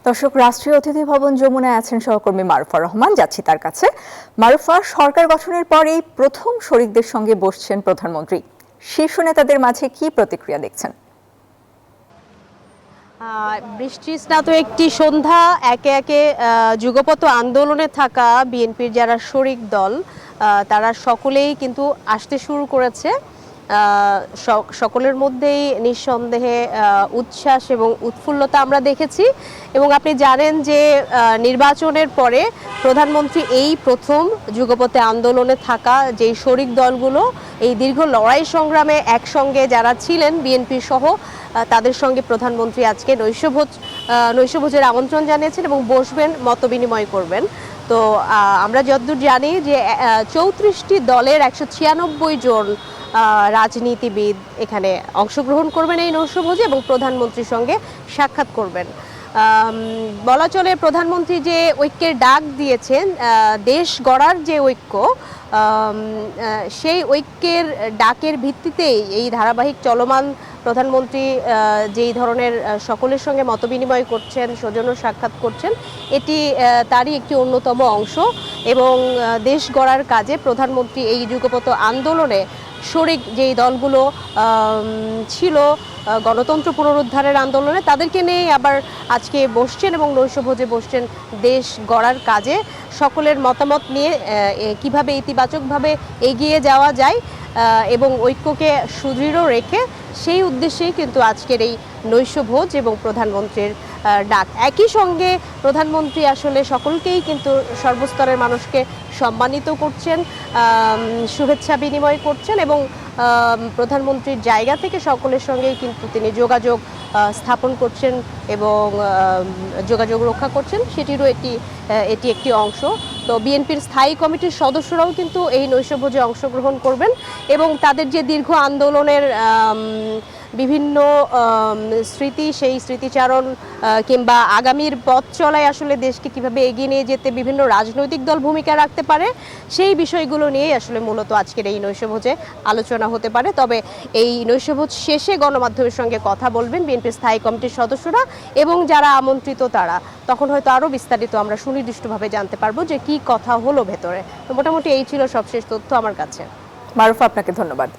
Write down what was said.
দর্শক, রাষ্ট্রীয় অতিথি ভবন যমুনায় আছেন সহকর্মী মারুফা রহমান, যাচ্ছি তার কাছে। মারুফা, সরকার গঠনের পর এই প্রথম শরিকদের সঙ্গে বসছেন প্রধানমন্ত্রী। শীর্ষ নেতাদের মাঝে কি প্রতিক্রিয়া দেখছেন? বৃষ্টি স্নাত একটি সন্ধ্যা, একে একে যুগপৎ আন্দোলনে থাকা বিএনপির যারা শরিক দল তারা সকলেই কিন্তু আসতে শুরু করেছে। সকলের মধ্যেই নিঃসন্দেহে উচ্ছ্বাস এবং উৎফুল্লতা আমরা দেখেছি। এবং আপনি জানেন যে নির্বাচনের পরে প্রধানমন্ত্রী এই প্রথম যুগপথে আন্দোলনে থাকা যেই শরিক দলগুলো এই দীর্ঘ লড়াই সংগ্রামে একসঙ্গে যারা ছিলেন বিএনপি সহ তাদের সঙ্গে প্রধানমন্ত্রী আজকে নৈশভোজের আমন্ত্রণ জানিয়েছেন এবং বসবেন, মতবিনিময় করবেন। তো আমরা যতদূর জানি যে 34টি দলের 196 জন রাজনীতিবিদ এখানে অংশগ্রহণ করবেন এই নৈশভোজে এবং প্রধানমন্ত্রীর সঙ্গে সাক্ষাৎ করবেন। বলা চলে প্রধানমন্ত্রী যে ঐক্যের ডাক দিয়েছেন, দেশ গড়ার যে ঐক্য, সেই ঐক্যের ডাকের ভিত্তিতেই এই ধারাবাহিক চলমান প্রধানমন্ত্রী যেই ধরনের সকলের সঙ্গে মতবিনিময় করছেন, সৌজন্য সাক্ষাৎ করছেন, এটি তারই একটি অন্যতম অংশ। এবং দেশ গড়ার কাজে প্রধানমন্ত্রী এই যুগপৎ আন্দোলনে শরিক যেই দলগুলো ছিল গণতন্ত্র পুনরুদ্ধারের আন্দোলনে, তাদেরকে নিয়ে আবার আজকে বসছেন এবং নৈশভোজে বসছেন দেশ গড়ার কাজে। সকলের মতামত নিয়ে কিভাবে ইতিবাচকভাবে এগিয়ে যাওয়া যায় এবং ঐক্যকে সুদৃঢ় রেখে সেই উদ্দেশ্যেই কিন্তু আজকের এই নৈশভোজ এবং প্রধানমন্ত্রীর ডাক। একই সঙ্গে প্রধানমন্ত্রী আসলে সকলকেই কিন্তু সর্বস্তরের মানুষকে সম্মানিত করছেন, শুভেচ্ছা বিনিময় করছেন এবং প্রধানমন্ত্রীর জায়গা থেকে সকলের সঙ্গেই কিন্তু তিনি যোগাযোগ স্থাপন করছেন এবং যোগাযোগ রক্ষা করছেন, সেটিরও এটি একটি অংশ। তো বিএনপির স্থায়ী কমিটির সদস্যরাও কিন্তু এই নৈশভোজে অংশগ্রহণ করবেন এবং তাদের যে দীর্ঘ আন্দোলনের বিভিন্ন স্মৃতি, সেই স্মৃতিচারণ কিংবা আগামীর পথ চলায় আসলে দেশকে কিভাবে এগিয়ে নিয়ে যেতে বিভিন্ন রাজনৈতিক দল ভূমিকা রাখতে পারে, সেই বিষয়গুলো নিয়েই আসলে মূলত আজকের এই নৈশভোজে আলোচনা হতে পারে। তবে এই নৈশভোজ শেষে গণমাধ্যমের সঙ্গে কথা বলবেন বিএনপির স্থায়ী কমিটির সদস্যরা এবং যারা আমন্ত্রিত তারা, তখন হয়তো আরও বিস্তারিত আমরা সুনির্দিষ্টভাবে জানতে পারবো যে কি কথা হলো ভেতরে। তো মোটামুটি এই ছিল সবশেষ তথ্য আমার কাছে। মারুফা, আপনাকে ধন্যবাদ।